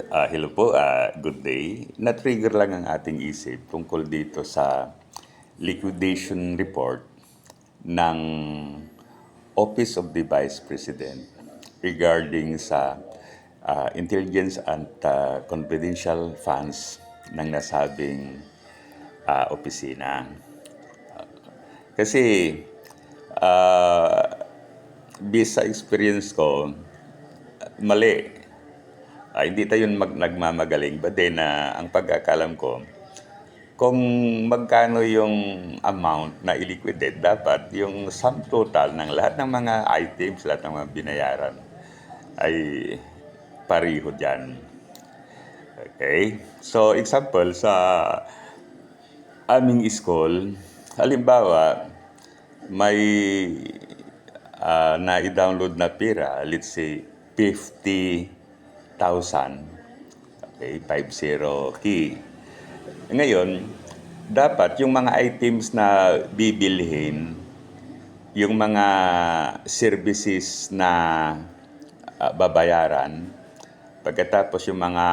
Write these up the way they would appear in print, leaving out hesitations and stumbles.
Hello po, good day. Na-trigger lang ang ating isip tungkol dito sa liquidation report ng Office of the Vice President regarding sa intelligence and confidential funds ng nasabing opisina. Kasi based sa experience ko, mali. Hindi tayo nagmamagaling, but then ang pagkakalam ko, kung magkano yung amount na iliquidate, dapat yung sum total ng lahat ng mga items, lahat ng mga binayaran ay pariho dyan. Okay? So, example, sa aming school, halimbawa, may na-download na pira, let's say, 50,000. Okay, 50 key. Ngayon, dapat yung mga items na bibilhin, yung mga services na babayaran, pagkatapos yung mga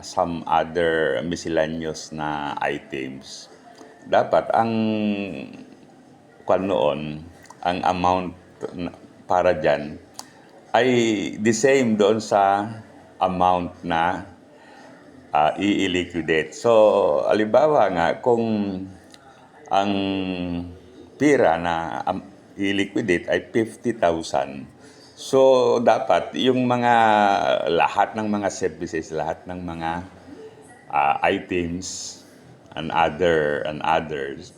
some other miscellaneous na items, dapat ang noon, ang amount para dyan ay the same doon sa amount na i-liquidate. So, halimbawa nga, kung ang pira na i-liquidate ay 50,000, so dapat yung mga lahat ng mga services, lahat ng mga items and others,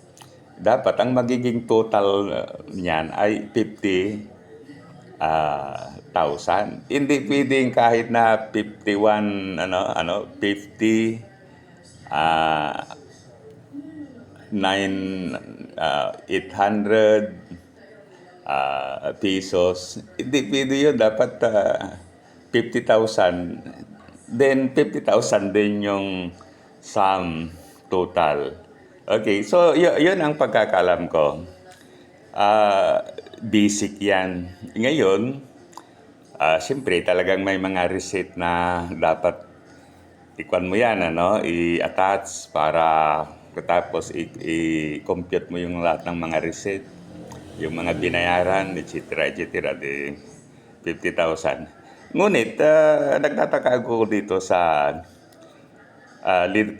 dapat ang magiging total niyan ay 50,000. Hindi pwedeng kahit na 51, 50, 800 pesos. Hindi pwede yun. Dapat 50,000. Then 50,000 din yung sum total. Okay, so yun ang pagkakalam ko. Basic yan. Ngayon, siyempre talagang may mga receipt na dapat ikwan mo yan, i-attach para tapos i-compute mo yung lahat ng mga receipt, yung mga binayaran, etc. di 50,000. Ngunit, nagtataka ako dito sa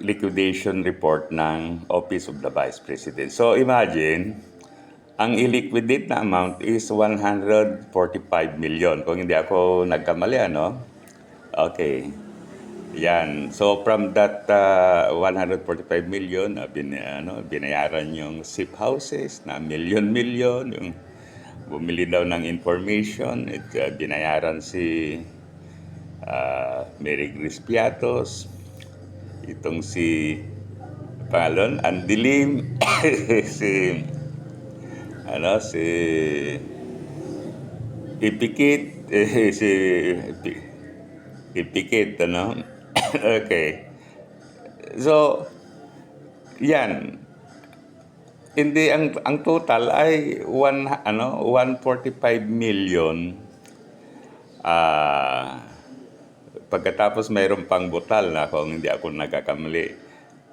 liquidation report ng Office of the Vice President. So, imagine, ang i-liquidate na amount is 145 million. Kung hindi ako nagkamali, Okay. Yan. So, from that 145 million, binayaran yung SIP houses na million-million, yung bumili daw ng information, binayaran si Mary Grace Piatos, itong si pangalan, Andilim, si Ipikit, si Ipikit, Okay. So, yan. Hindi ang total ay 145 million. Pagkatapos mayroon pang butal na, kung hindi ako nagkakamali,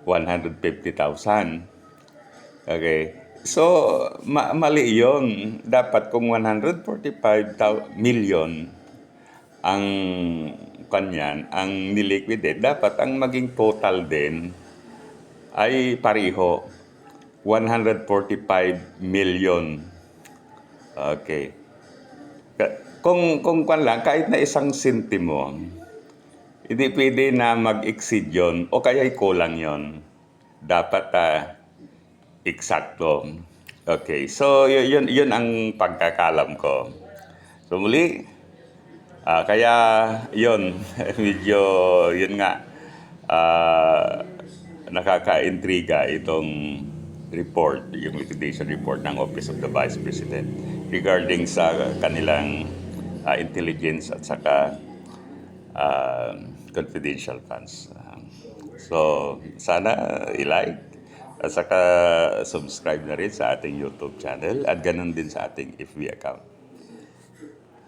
150,000. Okay. So, mali yun. Dapat kung 145 million ang kanyan, ang niliquidate, dapat ang maging total din ay pariho. 145 million. Okay. Kung lang, kahit na isang sentimo, hindi pwede na mag-exceed yun o kaya kulang yun. Dapat eksakto. Okay, so yun ang pagkakalam ko. So muli, kaya yun, medyo yun nga, nakaka-intriga itong report, yung liquidation report ng Office of the Vice President regarding sa kanilang intelligence at saka confidential funds. So, sana i-like at saka subscribe na rin sa ating YouTube channel at ganun din sa ating FB account.